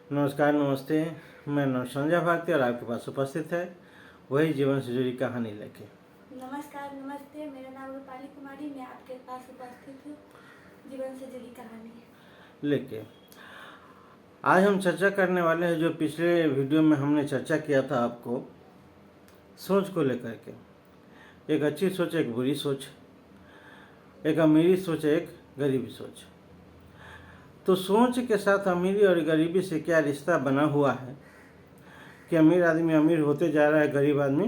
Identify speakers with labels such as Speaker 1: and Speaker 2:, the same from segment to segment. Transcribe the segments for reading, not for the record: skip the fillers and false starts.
Speaker 1: नमस्कार, नमस्ते। मैं संजय भारती और आपके पास उपस्थित है वही जीवन से जुड़ी कहानी लेके।
Speaker 2: नमस्कार, नमस्ते। मेरा नाम रूपाली कुमारी, मैं आपके पास उपस्थित हूँ जीवन से जुड़ी कहानी
Speaker 1: लेके। आज हम चर्चा करने वाले हैं जो पिछले वीडियो में हमने चर्चा किया था आपको सोच को लेकर के। एक अच्छी सोच, एक बुरी सोच, एक अमीरी सोच, एक गरीबी सोच। तो सोच के साथ अमीरी और गरीबी से क्या रिश्ता बना हुआ है कि अमीर आदमी अमीर होते जा रहा है, गरीब आदमी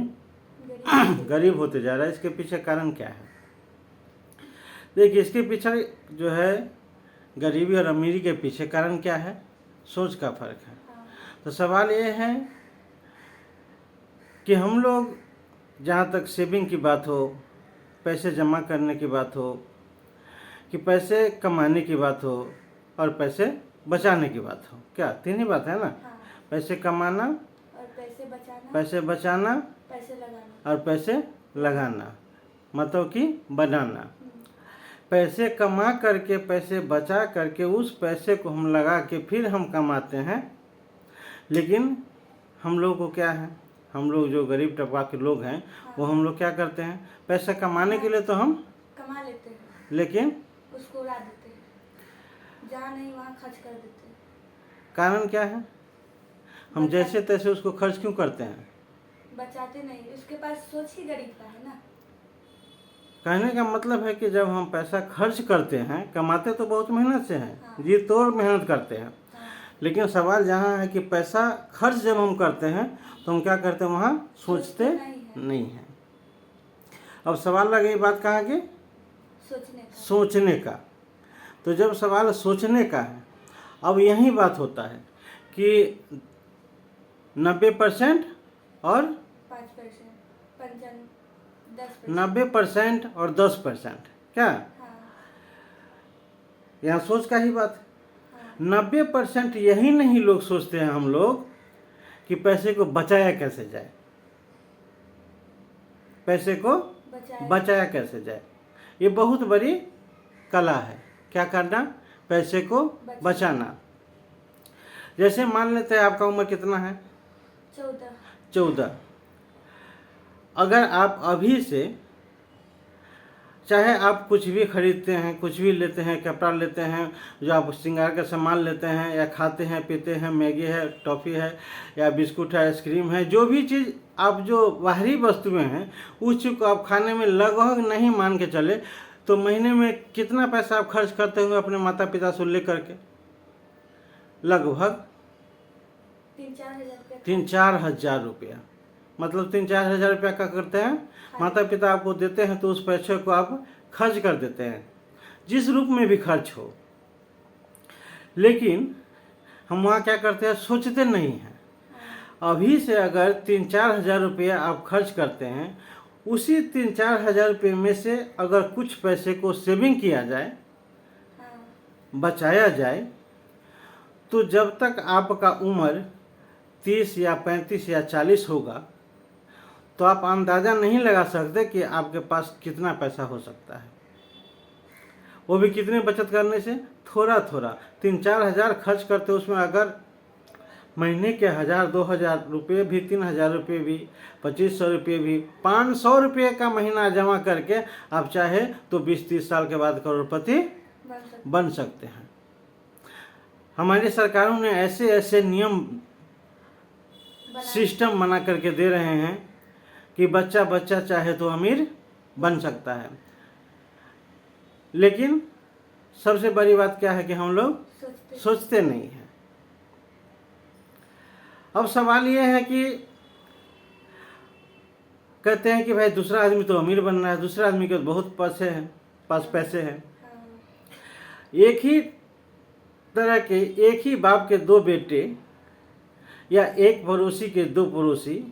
Speaker 1: गरीब होते जा रहा है। इसके पीछे कारण क्या है? देखिए, इसके पीछे जो है गरीबी और अमीरी के पीछे कारण क्या है? सोच का फर्क है। तो सवाल ये है कि हम लोग जहाँ तक सेविंग की बात हो, पैसे जमा करने की बात हो, कि पैसे कमाने की बात हो और पैसे बचाने की बात हो, क्या तीन ही बात है ना? पैसे कमाना
Speaker 2: और
Speaker 1: पैसे बचाना और पैसे लगाना, मतलब कि बनाना। पैसे कमा करके, पैसे बचा करके उस पैसे को हम लगा के फिर हम कमाते हैं। लेकिन हम लोग को क्या है, हम लोग जो गरीब तबका के लोग हैं वो हम लोग क्या करते हैं, पैसा कमाने के लिए तो हम
Speaker 2: कमा लेते हैं,
Speaker 1: लेकिन
Speaker 2: उसको उड़ा देते हैं, जहाँ नहीं वहाँ खर्च कर देते हैं।
Speaker 1: कारण क्या है? हम जैसे तैसे उसको खर्च क्यों करते हैं?
Speaker 2: बचाते नहीं, उसके पास सोच ही गरीब का है ना।
Speaker 1: कहने का मतलब है कि जब हम पैसा खर्च करते हैं, कमाते तो बहुत मेहनत से हैं, जी तोड़ मेहनत करते हैं, लेकिन सवाल जहाँ है कि पैसा खर्च जब हम करते हैं तो हम क्या करते हैं, वहाँ सोचते नहीं हैं। अब सवाल लग गई बात कहाँ की? सोचने का। तो जब सवाल सोचने का है, अब यही बात होता है कि 90% और 90% और 10%, क्या यहाँ सोच का ही बात है। 90% यही नहीं लोग सोचते हैं हम लोग कि पैसे को बचाया कैसे जाए, पैसे को बचाया कैसे जाए। ये बहुत बड़ी कला है। क्या करना? पैसे को बचाना। जैसे मान लेते हैं आपका उम्र कितना है? 14। अगर आप अभी से, चाहे आप कुछ भी खरीदते हैं, कुछ भी लेते हैं, कपड़ा लेते हैं, जो आप श्रृंगार का सामान लेते हैं या खाते हैं पीते हैं, मैगी है, टॉफ़ी है या बिस्कुट है, आइसक्रीम है, जो भी चीज़ आप जो बाहरी वस्तुएं हैं उस चीज़ को आप खाने में लगभग नहीं मान के चले तो महीने में कितना पैसा आप खर्च करते हुए अपने माता पिता से ले करके? लगभग 3-4 हज़ार रुपया। मतलब 3-4 हज़ार रुपया क्या करते हैं, माता पिता आपको देते हैं तो उस पैसे को आप खर्च कर देते हैं, जिस रूप में भी खर्च हो। लेकिन हम वहाँ क्या करते हैं, सोचते नहीं हैं। अभी से अगर 3-4 हज़ार रुपया आप खर्च करते हैं, उसी 3-4 हज़ार रुपये में से अगर कुछ पैसे को सेविंग किया जाए, बचाया जाए, तो जब तक आपका उम्र 30 या 35 या 40 होगा तो आप अंदाज़ा नहीं लगा सकते कि आपके पास कितना पैसा हो सकता है। वो भी कितने बचत करने से? थोड़ा थोड़ा 3-4 हज़ार खर्च करते, उसमें अगर महीने के 1,000-2,000 रुपये भी, 3,000 रुपये भी, 2,500 रुपये भी, 500 रुपये का महीना जमा करके आप चाहे तो 20-30 साल के बाद करोड़पति बन सकते हैं। हमारी सरकारों ने ऐसे ऐसे नियम सिस्टम बना करके दे रहे हैं कि बच्चा बच्चा चाहे तो अमीर बन सकता है। लेकिन सबसे बड़ी बात क्या है कि हम लोग सोचते नहीं हैं। अब सवाल ये है कि कहते हैं कि भाई दूसरा आदमी तो अमीर बन रहा है, दूसरा आदमी के बहुत पास पैसे हैं। एक ही तरह के, एक ही बाप के 2 बेटे या एक पड़ोसी के 2 पड़ोसी,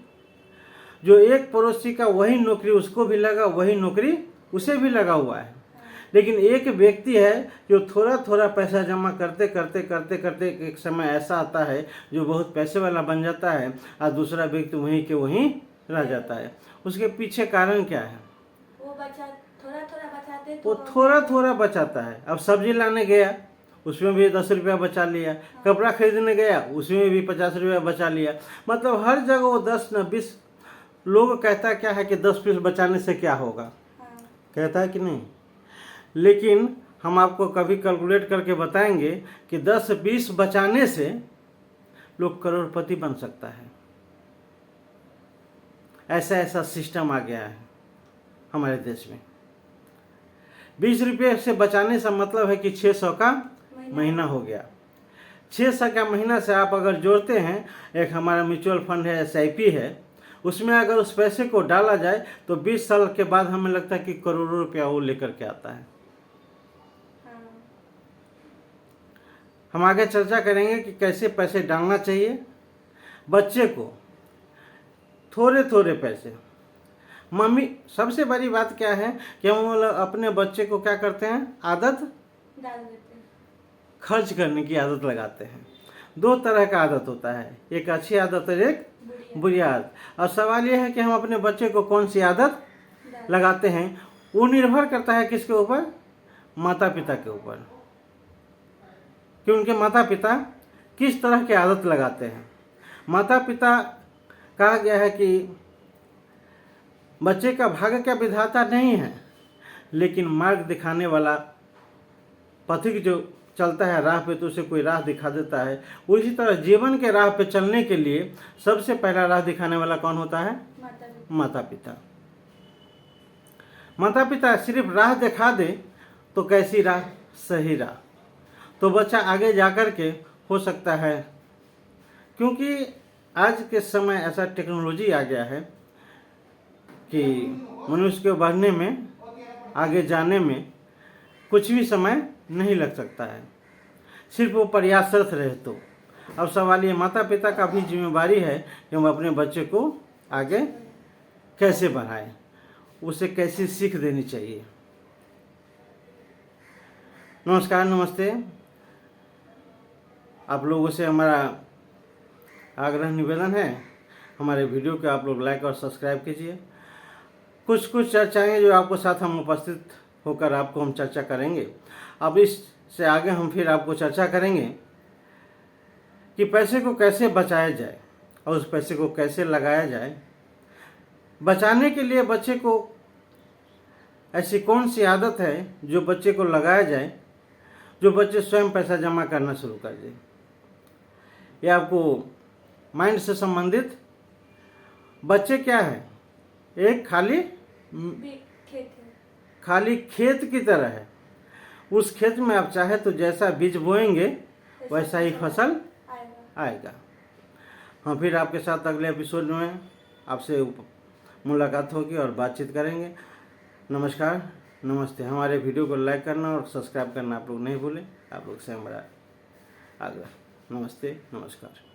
Speaker 1: जो एक पड़ोसी का वही नौकरी उसको भी लगा, वही नौकरी उसे भी लगा हुआ है, लेकिन एक व्यक्ति है जो थोड़ा थोड़ा पैसा जमा करते करते करते करते एक समय ऐसा आता है जो बहुत पैसे वाला बन जाता है और दूसरा व्यक्ति वहीं के वहीं रह जाता है। उसके पीछे कारण क्या है? वो थोड़ा थोड़ा बचाता है। अब सब्जी लाने गया, उसमें भी 10 रुपया बचा लिया। कपड़ा खरीदने गया, उसमें भी 50 रुपया बचा लिया। मतलब हर जगह वो 10 न 20। लोग कहता क्या है कि 10 पीस बचाने से क्या होगा, कहता है कि नहीं। लेकिन हम आपको कभी कैलकुलेट करके बताएंगे कि 10-20 बचाने से लोग करोड़पति बन सकता है। ऐसा ऐसा सिस्टम आ गया है हमारे देश में। 20 रुपये से बचाने से मतलब है कि 600 का महीना हो गया। 600 का महीना से आप अगर जोड़ते हैं, एक हमारा म्यूचुअल फंड है, SIP है, उसमें अगर उस पैसे को डाला जाए तो 20 साल के बाद हमें लगता है कि करोड़ों रुपया वो लेकर के आता है। हम आगे चर्चा करेंगे कि कैसे पैसे डालना चाहिए। बच्चे को थोड़े थोड़े पैसे, मम्मी सबसे बड़ी बात क्या है कि हम अपने बच्चे को क्या करते हैं, आदत
Speaker 2: डाल देते हैं,
Speaker 1: खर्च करने की आदत लगाते हैं। 2 तरह का आदत होता है, एक अच्छी आदत और एक बुरी आदत। और सवाल यह है कि हम अपने बच्चे को कौन सी आदत लगाते हैं। वो निर्भर करता है किसके ऊपर, माता पिता के ऊपर, कि उनके माता पिता किस तरह की आदत लगाते हैं। माता पिता, कहा गया है कि बच्चे का भाग्य का विधाता नहीं है, लेकिन मार्ग दिखाने वाला पथिक जो चलता है राह पे, तो उसे कोई राह दिखा देता है। उसी तरह जीवन के राह पे चलने के लिए सबसे पहला राह दिखाने वाला कौन होता है, माता पिता। माता पिता सिर्फ राह दिखा दे तो कैसी राह, सही राह, तो बच्चा आगे जाकर के हो सकता है। क्योंकि आज के समय ऐसा टेक्नोलॉजी आ गया है कि मनुष्य के बढ़ने में, आगे जाने में कुछ भी समय नहीं लग सकता है, सिर्फ वो प्रयासरत रहे तो। अब सवाल ये माता पिता का भी जिम्मेदारी है कि हम अपने बच्चे को आगे कैसे बढ़ाएं, उसे कैसी सीख देनी चाहिए। नमस्कार, नमस्ते। आप लोगों से हमारा आग्रह निवेदन है, हमारे वीडियो को आप लोग लाइक और सब्सक्राइब कीजिए। कुछ चर्चाएं जो आपको साथ हम उपस्थित होकर आपको हम चर्चा करेंगे। अब इससे आगे हम फिर आपको चर्चा करेंगे कि पैसे को कैसे बचाया जाए और उस पैसे को कैसे लगाया जाए। बचाने के लिए बच्चे को ऐसी कौन सी आदत है जो बच्चे को लगाया जाए, जो बच्चे स्वयं पैसा जमा करना शुरू कर दे। ये आपको माइंड से संबंधित, बच्चे क्या है, एक खाली खेत की तरह है। उस खेत में आप चाहे तो जैसा बीज बोएंगे वैसा ही फसल आएगा। हम फिर आपके साथ अगले एपिसोड में आपसे मुलाकात होगी और बातचीत करेंगे। नमस्कार, नमस्ते। हमारे वीडियो को लाइक करना और सब्सक्राइब करना आप लोग नहीं भूलें। आप लोग से हमारा आग्रह। नमस्ते, नमस्कार।